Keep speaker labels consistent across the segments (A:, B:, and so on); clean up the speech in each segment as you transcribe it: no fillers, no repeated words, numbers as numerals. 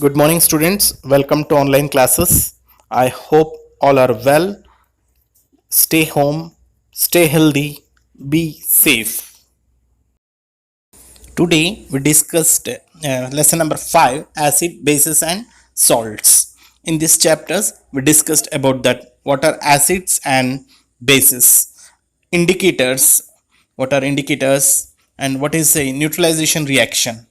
A: Good morning, students. Welcome to online classes. I hope all are well. Stay home, stay healthy, be safe. Today we discussed lesson number 5, acid, bases and salts. In this chapters we discussed about that what are acids and bases, indicators, what are indicators, and what is a neutralization reaction.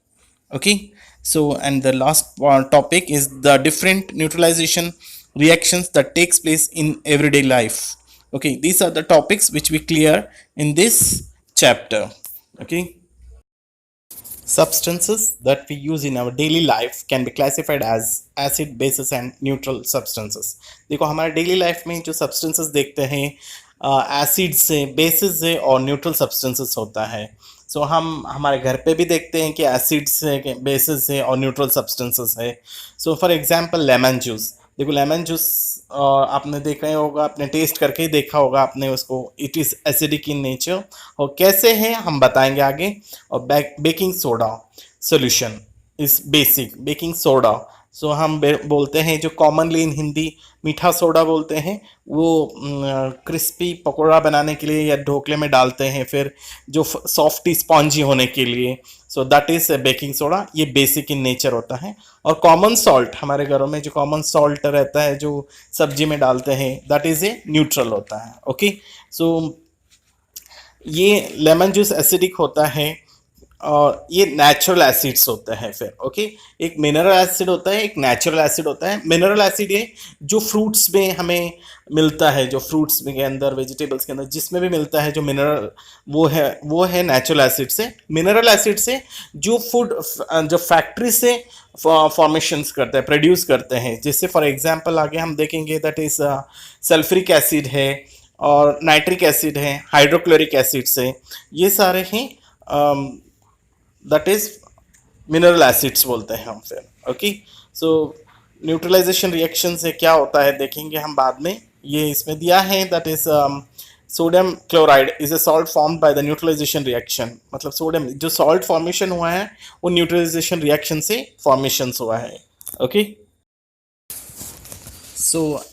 A: Okay, so and the last topic is the different neutralization reactions that takes place in everyday life. Okay, these are the topics which we clear in this chapter. Okay, substances that we use in our daily life can be classified as acid, bases and neutral substances. देखो हमारे daily life में जो substances देखते हैं acid से, basis से और neutral substances होता है. सो हम हमारे घर पे भी देखते हैं कि एसिड से, बेसिस से और न्यूट्रल सब्सटेंसेस है. So for example lemon juice. देखो लेमन जूस आपने देखा ही होगा, आपने टेस्ट करके ही देखा होगा आपने उसको. It is acidic in nature. और कैसे है हम बताएंगे आगे. और baking soda solution is basic. Baking soda so हम बोलते हैं जो कॉमनली इन हिंदी मीठा सोडा बोलते हैं, वो क्रिस्पी पकौड़ा बनाने के लिए या ढोकले में डालते हैं, फिर जो सॉफ्टी स्पॉन्जी होने के लिए. सो दैट इज बेकिंग सोडा. ये बेसिक इन नेचर होता है. और कॉमन सॉल्ट, हमारे घरों में जो कॉमन सॉल्ट रहता है जो सब्जी में डालते हैं, दैट इज ए न्यूट्रल होता है. ओके, सो ये लेमन जूस एसिडिक होता है और ये नेचुरल एसिड्स होते हैं. फिर ओके, एक मिनरल एसिड होता है, एक नेचुरल एसिड होता है. मिनरल एसिड ये जो फ्रूट्स में हमें मिलता है, जो फ्रूट्स में के अंदर, वेजिटेबल्स के अंदर जिसमें भी मिलता है जो मिनरल, वो है नेचुरल एसिड से. मिनरल एसिड से जो फूड जो फैक्ट्री से फॉर्मेशंस करते हैं, प्रोड्यूस करते हैं, जैसे फॉर एग्जांपल आगे हम देखेंगे दैट इज सल्फ्यूरिक एसिड है और नाइट्रिक एसिड है, हाइड्रोक्लोरिक एसिड से. ये सारे हैं दैट इज मिनरल एसिड्स बोलते हैं हम. फिर ओके, सो न्यूट्रलाइजेशन रिएक्शन से क्या होता है देखेंगे हम बाद में. ये इसमें दिया है that is sodium chloride is a salt formed by the neutralization reaction. मतलब सोडियम जो सॉल्ट फॉर्मेशन हुआ है वो न्यूट्रलाइजेशन रिएक्शन से फॉर्मेशन हुआ है. Okay, so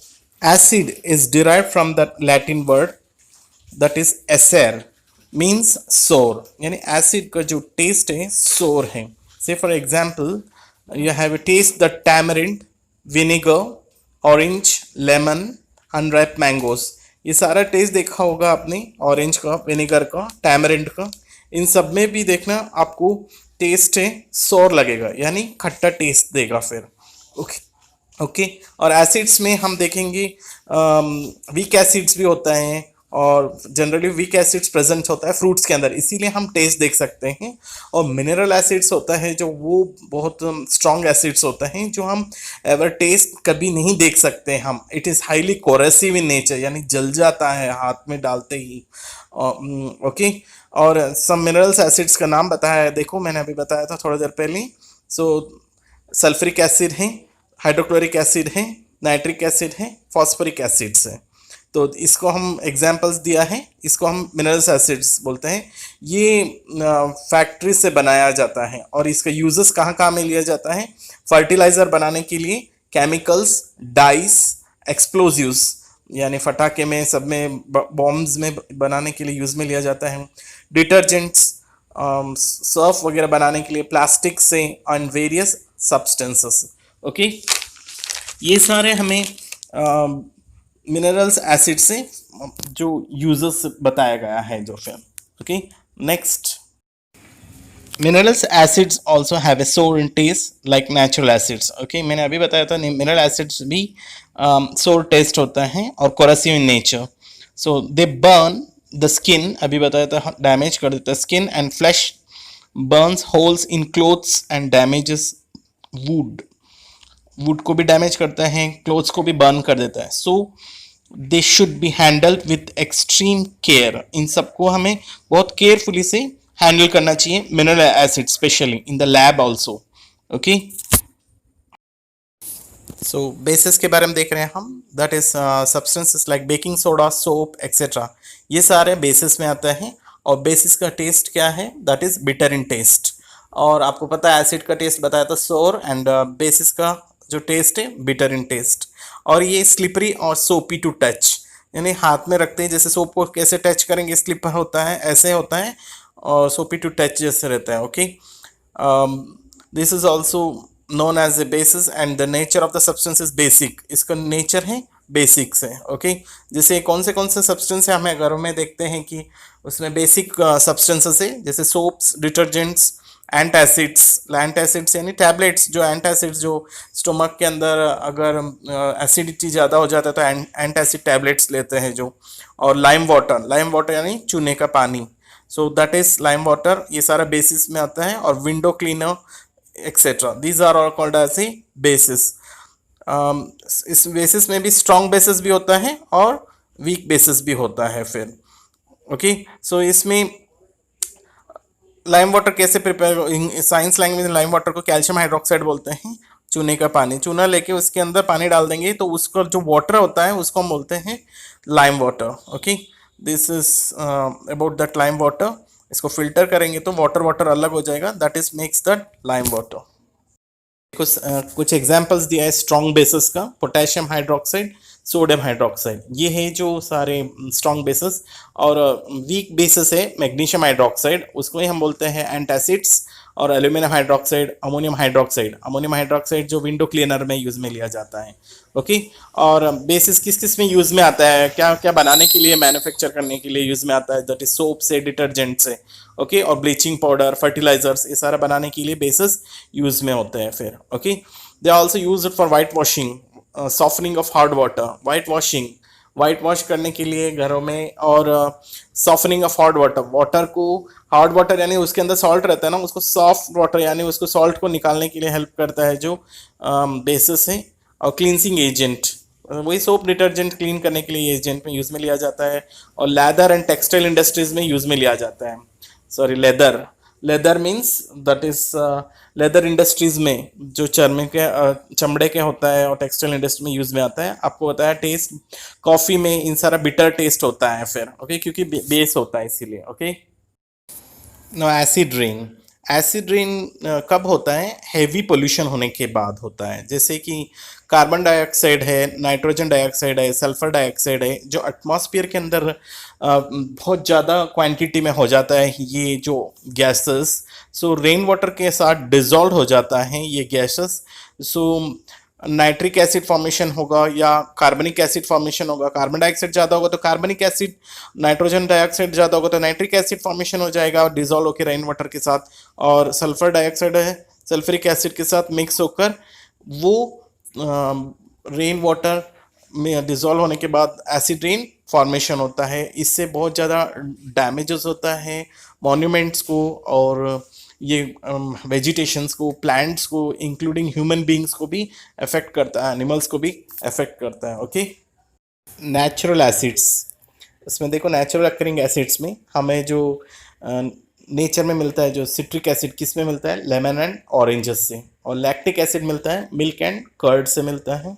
A: acid is derived from the Latin word that is acer, means sour. यानी acid का जो taste है sour है. Say for example, you have a taste the tamarind, vinegar, orange, lemon, unripe mangoes. ये सारा test देखा होगा आपने, ऑरेंज का, विनेगर का, टैमरिंड का. इन सब में भी देखना आपको टेस्ट है सोर लगेगा, यानी खट्टा टेस्ट देगा. फिर ओके ओके, और एसिड्स में हम देखेंगे वीक एसिड्स भी होता है और जनरली वीक एसिड्स प्रेजेंट होता है फ्रूट्स के अंदर, इसीलिए हम टेस्ट देख सकते हैं. और मिनरल एसिड्स होता है जो वो बहुत स्ट्रॉन्ग एसिड्स होता है जो हम एवर टेस्ट कभी नहीं देख सकते हम. It is highly coercive in nature, यानी जल जाता है हाथ में डालते ही. ओके, और सम मिनरल्स एसिड्स का नाम बताया है, देखो मैंने अभी बताया था थोड़ी देर पहले. सो सल्फ्यूरिक एसिड है, हाइड्रोक्लोरिक एसिड है, नाइट्रिक एसिड है, फॉस्फोरिक एसिड्स है. तो इसको हम एग्जांपल्स दिया है, इसको हम मिनरल्स एसिड्स बोलते हैं. ये फैक्ट्री से बनाया जाता है और इसका यूजेस कहाँ कहाँ में लिया जाता है. फर्टिलाइजर बनाने के लिए, केमिकल्स, डाइस, एक्सप्लोजिव्स यानी फटाके में, सब में, बॉम्ब्स में बनाने के लिए यूज़ में लिया जाता है. डिटर्जेंट्स, सर्फ वगैरह बनाने के लिए, प्लास्टिक से, एंड वेरियस सब्सटेंसेस. ओके, ये सारे हमें मिनरल्स एसिड से जो यूजेस बताया गया है जो. फिर okay, next, minerals acids also have a sour in taste like natural acids. Okay, मैंने अभी बताया था मिनरल एसिड्स भी सोर टेस्ट होता है और coercive in nature. So they burn the skin, अभी बताया था, डैमेज कर देता है skin and flash, Burns holes in clothes and damages would. Would को भी डैमेज करता है, क्लोथ्स को भी बर्न कर देता है. So they should be handled with extreme care. इन सबको हमें बहुत केयरफुली से हैंडल करना चाहिए, mineral acid specially in the lab also. Okay, so bases के बारे में देख रहे हैं हम, that is substances like baking soda, soap etcetera. ये सारे बेसिस में आता है. और बेसिस का टेस्ट क्या है, that is bitter in taste. और आपको पता है एसिड का टेस्ट बताया था सोर, एंड बेसिस का जो टेस्ट है बिटर इन टेस्ट। और ये स्लिपरी और सोपी टू टच, यानी हाथ में रखते हैं जैसे सोप को कैसे टच करेंगे स्लिपर होता है ऐसे होता है, और सोपी टू टच जैसे रहता है। Okay, this is also known as a basis and the nature of the substance is basic, इसका नेचर है बेसिक से। ओके, जैसे कौन से सब्सटेंस है हमें घरों में देखते हैं कि उसमें बेसिक सब्सटेंसेस है, जैसे सोप्स, डिटर्जेंट्स, एंटासिड्स यानी टैबलेट्स, जो एंटासिड्स जो स्टोमक के अंदर अगर एसिडिटी ज़्यादा हो जाता है तो एंटासिड टैबलेट्स लेते हैं जो, और लाइम वाटर यानी चूने का पानी, so that is lime water, ये सारा बेसिस में आता है। और window cleaner etcetera, these are all called as a basis. इस बेसिस में भी स्ट्रॉन्ग बेसिस भी होता है और वीक बेसिस भी होता है फिर। ओके, सो इसमें लाइम वाटर कैसे प्रिपेयर, साइंस लैंग्वेज में लाइम वाटर को कैल्शियम हाइड्रोक्साइड बोलते हैं, चूने का पानी, चूना लेके उसके अंदर पानी डाल देंगे तो उसका जो वाटर होता है उसको हम बोलते हैं lime water. Okay, this is about that lime water. इसको फिल्टर करेंगे तो वाटर अलग हो जाएगा, that is makes that lime water. कुछ एग्जांपल्स दिया है स्ट्रॉन्ग बेसिस का, पोटेशियम हाइड्रोक्साइड, सोडियम हाइड्रोक्साइड, ये है जो सारे स्ट्रॉन्ग बेसिस। और वीक बेसिस है मैग्नीशियम हाइड्रोक्साइड, उसको ही हम बोलते हैं एंटासिड्स। और एल्यूमिनियम हाइड्रोक्साइड, अमोनियम हाइड्रोक्साइड जो विंडो क्लीनर में यूज में लिया जाता है। ओके, और बेसिस किस किस में यूज में आता है, क्या क्या बनाने के लिए, मैन्युफैक्चर करने के लिए यूज में आता है, दैट इज सोप से, डिटर्जेंट से। ओके, और ब्लीचिंग पाउडर, फर्टिलाइजर्स, ये सारा बनाने के लिए बेसिस यूज में होते हैं फिर। Okay, they are also use for white washing, softening of hard water, white wash करने के लिए घरों में, और सॉफ्टनिंग ऑफ हार्ड वाटर को, हार्ड वाटर यानी उसके अंदर सॉल्ट रहता है ना, उसको सॉफ्ट वाटर यानी उसको सॉल्ट को निकालने के लिए हेल्प करता है जो बेसिस है। और क्लींसिंग एजेंट, वही सोप डिटर्जेंट क्लीन करने के लिए एजेंट में यूज में लिया जाता है। और लेदर एंड टेक्सटाइल इंडस्ट्रीज में यूज में लिया जाता है, sorry leather means that is leather industries में जो चमड़े के होता है, और टेक्सटाइल इंडस्ट्री में यूज में आता है। आपको बताया टेस्ट कॉफी में इन सारा बिटर टेस्ट होता है फिर। ओके, क्योंकि बेस होता है इसीलिए। ओके, नो एसिड रेन कब होता है, हैवी पोल्यूशन होने के बाद होता है, जैसे कि कार्बन डाइऑक्साइड है, नाइट्रोजन डाइऑक्साइड है, सल्फर डाइऑक्साइड है, जो एटमॉस्फेयर के अंदर बहुत ज़्यादा क्वांटिटी में हो जाता है ये जो गैसेस, सो रेन वाटर के साथ डिजॉल्व हो जाता है ये गैसेस। सो नाइट्रिक एसिड फॉर्मेशन होगा या कार्बनिक एसिड फॉर्मेशन होगा, कार्बन डाइऑक्साइड ज़्यादा होगा तो कार्बनिक एसिड, नाइट्रोजन डाइऑक्साइड ज़्यादा होगा तो नाइट्रिक एसिड फॉर्मेशन हो जाएगा और डिजॉल्व होकर रेन वाटर के साथ। और सल्फर डाइऑक्साइड है, सल्फ्रिक एसिड के साथ मिक्स होकर वो रेन वाटर में डिजॉल्व होने के बाद एसिड रेन फॉर्मेशन होता है। इससे बहुत ज़्यादा डैमेजेस होता है मॉन्यूमेंट्स को, और ये वेजिटेशंस को, प्लांट्स को, इंक्लूडिंग ह्यूमन बींग्स को भी अफेक्ट करता है, एनिमल्स को भी अफेक्ट करता है। ओके, नेचुरल एसिड्स, इसमें देखो नेचुरल अकरिंग एसिड्स में हमें जो नेचर में मिलता है, जो सिट्रिक एसिड किस में मिलता है, लेमन एंड ऑरेंजेस से। और लैक्टिक एसिड मिलता है मिल्क एंड कर्ड से मिलता है।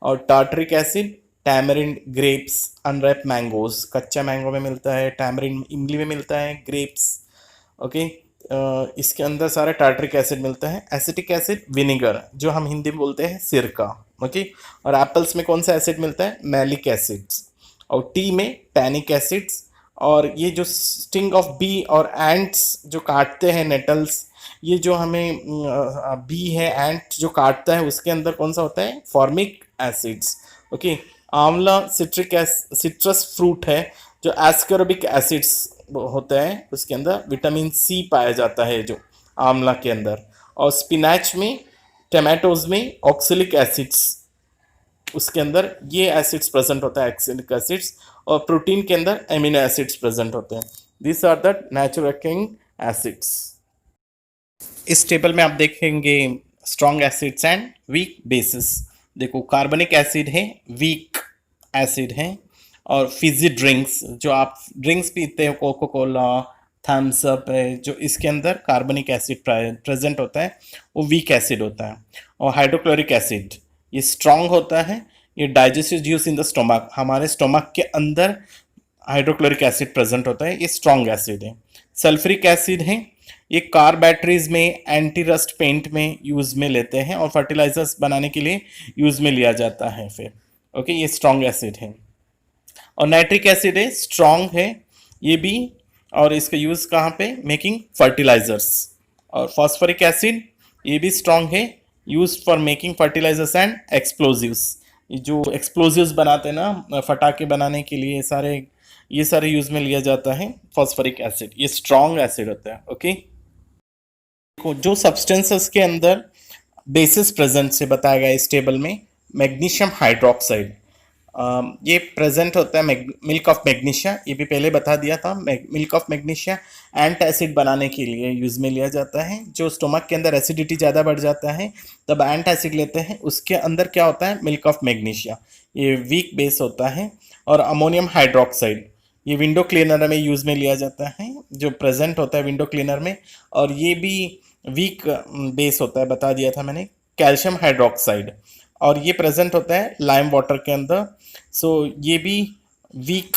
A: और tartaric acid tamarind, grapes, unwrap mangoes, कच्चा मैंगो में मिलता है, टैमरिंड इमली में मिलता है, ग्रेप्स। ओके, इसके अंदर सारा टार्टरिक एसिड मिलता है। एसिटिक एसिड विनेगर, जो हम हिंदी में बोलते हैं सिरका। ओके, और एप्पल्स में कौन सा एसिड मिलता है, मैलिक एसिड्स। और टी में टैनिक एसिड्स। और ये जो स्टिंग ऑफ बी और एंट्स जो काटते हैं नेटल्स, ये जो हमें बी है, एंट जो काटता है, उसके अंदर कौन सा होता है, फॉर्मिक एसिड्स। ओके, आंवला सिट्रस फ्रूट है जो एस्कॉर्बिक एसिड्स होता है, उसके अंदर विटामिन सी पाया जाता है जो आंवला के अंदर। और स्पिनच में, टमाटोज में ऑक्सैलिक एसिड्स, उसके अंदर ये एसिड्स प्रेजेंट होता है, ऑक्सैलिक एसिड्स। और प्रोटीन के अंदर एमिनो एसिड्स प्रेजेंट होते हैं। This are the natural occurring acids. इस टेबल में आप देखेंगे strong acids and weak bases. देखो कार्बनिक एसिड है, वीक एसिड है। और फिजी ड्रिंक्स, जो आप ड्रिंक्स पीते हो, कोको कोला, थम्स अप है, जो इसके अंदर कार्बनिक एसिड प्रेजेंट होता है, वो वीक एसिड होता है। और हाइड्रोक्लोरिक एसिड, ये स्ट्रॉन्ग होता है, ये digestive use in the stomach, हमारे स्टोमक के अंदर हाइड्रोक्लोरिक एसिड प्रेजेंट होता है, ये स्ट्रॉन्ग एसिड है। सल्फ्रिक एसिड है, ये कार बैटरीज में, एंटी रस्ट पेंट में यूज में लेते हैं और फर्टिलाइजर्स बनाने के लिए यूज में लिया जाता है फिर। ओके, ये स्ट्रॉन्ग एसिड है। और नाइट्रिक एसिड है, स्ट्रॉन्ग है ये भी, और इसका यूज कहाँ पे, मेकिंग फर्टिलाइजर्स। और फॉस्फोरिक एसिड ये भी स्ट्रॉन्ग है, use for making fertilisers and explosives. जो एक्सप्लोजिव्स बनाते हैं ना, फटाके बनाने के लिए, ये सारे यूज में लिया जाता है फॉस्फोरिक एसिड। ये स्ट्रॉन्ग एसिड होता है। ओके, जो सब्सटेंसेस के अंदर बेसिस प्रेजेंट से बताया गया इस टेबल में, मैग्नीशियम हाइड्रोक्साइड ये प्रेजेंट होता है, मिल्क ऑफ मैग्नीशिया, ये भी पहले बता दिया था। Milk of magnesia ant acid बनाने के लिए यूज में लिया जाता है। जो स्टोमक के अंदर एसिडिटी ज़्यादा बढ़ जाता है तब एंट एसिड लेते हैं, उसके अंदर क्या होता है, मिल्क ऑफ मैग्नीशिया, ये वीक बेस होता है। और अमोनियम हाइड्रोक्साइड ये विंडो क्लीनर में यूज में लिया जाता है, जो प्रेजेंट होता है विंडो क्लीनर में, और ये भी वीक बेस होता है, बता दिया था मैंने। कैल्शियम हाइड्रोक्साइड, और ये प्रेजेंट होता है लाइम वाटर के अंदर, सो ये भी वीक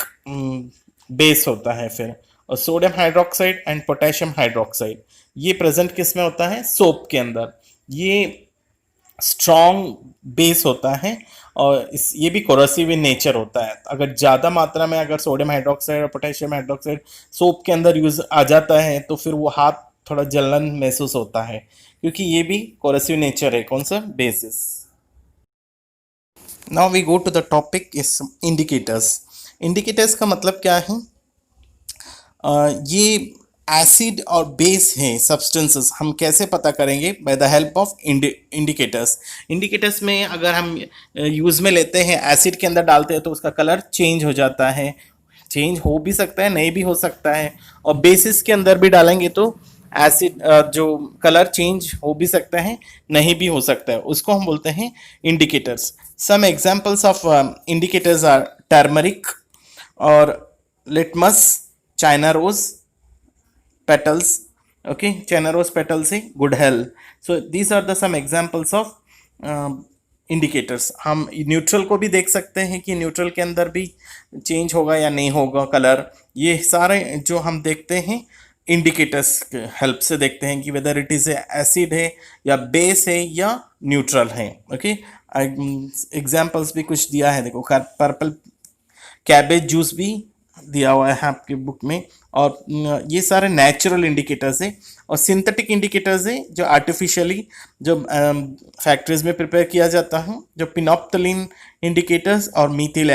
A: बेस होता है फिर। और sodium hydroxide and potassium hydroxide ये प्रेजेंट किस में होता है, सोप के अंदर, ये स्ट्रॉन्ग बेस होता है। और ये भी कोरोसिव इन नेचर होता है। अगर ज़्यादा मात्रा में अगर सोडियम हाइड्रोक्साइड और पोटेशियम हाइड्रोक्साइड सोप के अंदर यूज आ जाता है तो फिर वो हाथ थोड़ा जलन महसूस होता है, क्योंकि ये भी कोरोसिव नेचर है, कौन सा, bases. Now we go to the topic is indicators. Indicators का मतलब क्या है, ये एसिड और बेस हैं सब्सटेंसेस, हम कैसे पता करेंगे, by the help of indicators. Indicators में अगर हम यूज में लेते हैं, एसिड के अंदर डालते हैं तो उसका कलर चेंज हो जाता है, चेंज हो भी सकता है, नहीं भी हो सकता है। और बेसिस के अंदर भी डालेंगे तो एसिड जो कलर चेंज हो भी सकता है, नहीं भी हो सकता है, उसको हम बोलते हैं indicators. Some examples of indicators are turmeric और litmus, China rose petals, okay, china rose petals है, good health. So these are the some examples of indicators. हम न्यूट्रल को भी देख सकते हैं कि न्यूट्रल के अंदर भी चेंज होगा या नहीं होगा कलर, ये सारे जो हम देखते हैं इंडिकेटर्स के हेल्प से देखते हैं कि वेदर इट इज़ एसिड है या बेस है या न्यूट्रल है। ओके, एग्जाम्पल्स भी कुछ दिया है, देखो पर्पल कैबेज जूस भी दिया हुआ है आपके बुक में। और ये सारे नेचुरल इंडिकेटर्स है। और सिंथेटिक इंडिकेटर्स है जो आर्टिफिशियली जो फैक्ट्रीज में प्रिपेयर किया जाता है, जो पिनोप्थलीन इंडिकेटर्स और मीथेल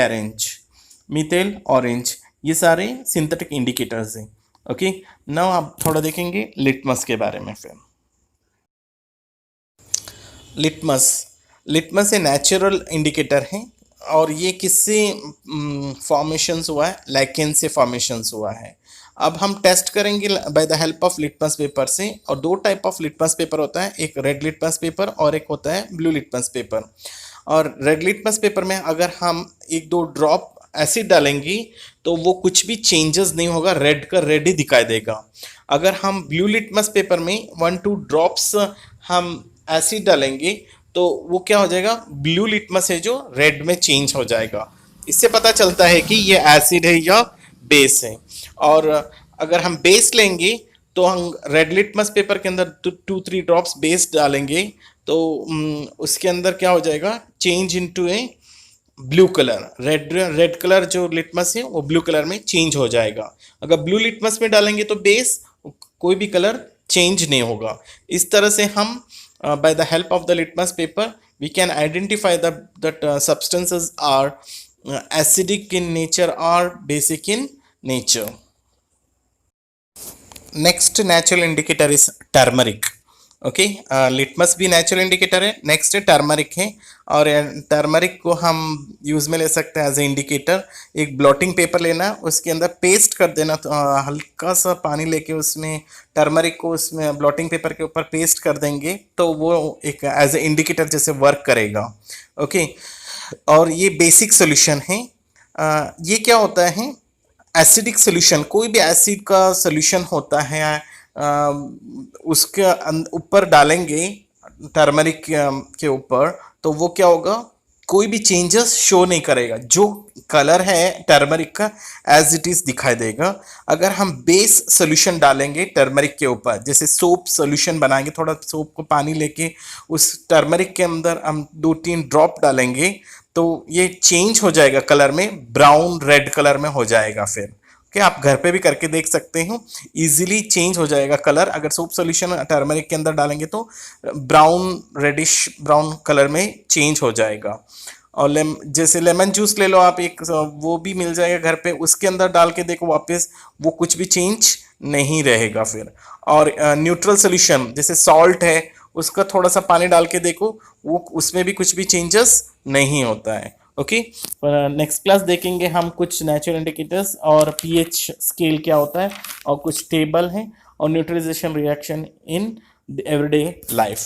A: ऑरेंज, ये सारे सिंथेटिक इंडिकेटर्स हैं। ओके, नाउ आप थोड़ा देखेंगे लिटमस के बारे में। फिर लिटमस ए नेचुरल इंडिकेटर है, और ये किससे फॉर्मेशंस हुआ है, लैकेन से फॉर्मेशंस हुआ है। अब हम टेस्ट करेंगे by the help of litmus paper से। और दो टाइप ऑफ लिटमस पेपर होता है, एक रेड लिटमस पेपर और एक होता है ब्लू लिटमस पेपर। और रेड लिटमस पेपर में अगर हम एक दो ड्रॉप एसिड डालेंगे तो वो कुछ भी चेंजेस नहीं होगा, रेड का रेड ही दिखाई देगा। अगर हम ब्लू लिटमस पेपर में 1-2 ड्रॉप्स हम एसिड डालेंगे तो वो क्या हो जाएगा, ब्लू लिटमस है जो रेड में चेंज हो जाएगा। इससे पता चलता है कि ये एसिड है या बेस है। और अगर हम बेस लेंगे तो हम रेड लिटमस पेपर के अंदर 2-3 ड्रॉप्स बेस डालेंगे तो उसके अंदर क्या हो जाएगा, चेंज इनटू ए ब्लू कलर। रेड कलर जो लिटमस है वो ब्लू कलर में चेंज हो जाएगा। अगर ब्लू लिटमस में डालेंगे तो बेस कोई भी कलर चेंज नहीं होगा। इस तरह से हम by the help of the litmus paper we can identify that substances are acidic in nature or basic in nature. Next natural indicator is turmeric. Okay, litmus भी नेचुरल इंडिकेटर है। Next है turmeric है, और turmeric को हम use में ले सकते हैं एज ए इंडिकेटर। एक ब्लॉटिंग पेपर लेना, उसके अंदर पेस्ट कर देना, तो हल्का सा पानी लेके उसमें टर्मरिक को उसमें ब्लॉटिंग पेपर के ऊपर पेस्ट कर देंगे तो वो एक एज ए इंडिकेटर जैसे वर्क करेगा। ओके, और ये बेसिक सोल्यूशन है। ये क्या होता है, एसिडिक सोल्यूशन, कोई भी एसिड का सोल्यूशन होता है उसके ऊपर डालेंगे टर्मरिक के ऊपर तो वो क्या होगा, कोई भी चेंजेस शो नहीं करेगा, जो कलर है टर्मरिक का एज इट इज दिखाई देगा। अगर हम बेस सोल्यूशन डालेंगे टर्मरिक के ऊपर, जैसे सोप सोल्यूशन बनाएंगे, थोड़ा सोप को पानी लेके उस टर्मरिक के अंदर हम 2-3 ड्रॉप डालेंगे तो ये चेंज हो जाएगा कलर में, ब्राउन रेड कलर में हो जाएगा फिर। ओके, आप घर पे भी करके देख सकते हो, इजीली चेंज हो जाएगा कलर। अगर सोप सोल्यूशन टर्मरिक के अंदर डालेंगे तो ब्राउन रेडिश ब्राउन कलर में चेंज हो जाएगा। और जैसे लेमन जूस ले लो आप, एक वो भी मिल जाएगा घर पे, उसके अंदर डाल के देखो वापस वो कुछ भी चेंज नहीं रहेगा फिर। और न्यूट्रल सोल्यूशन जैसे सॉल्ट है, उसका थोड़ा सा पानी डाल के देखो, वो उसमें भी कुछ भी चेंजेस नहीं होता है। ओके, नेक्स्ट क्लास देखेंगे हम कुछ नेचुरल इंडिकेटर्स और पीएच स्केल क्या होता है, और कुछ टेबल हैं, और neutralisation reaction in everyday life.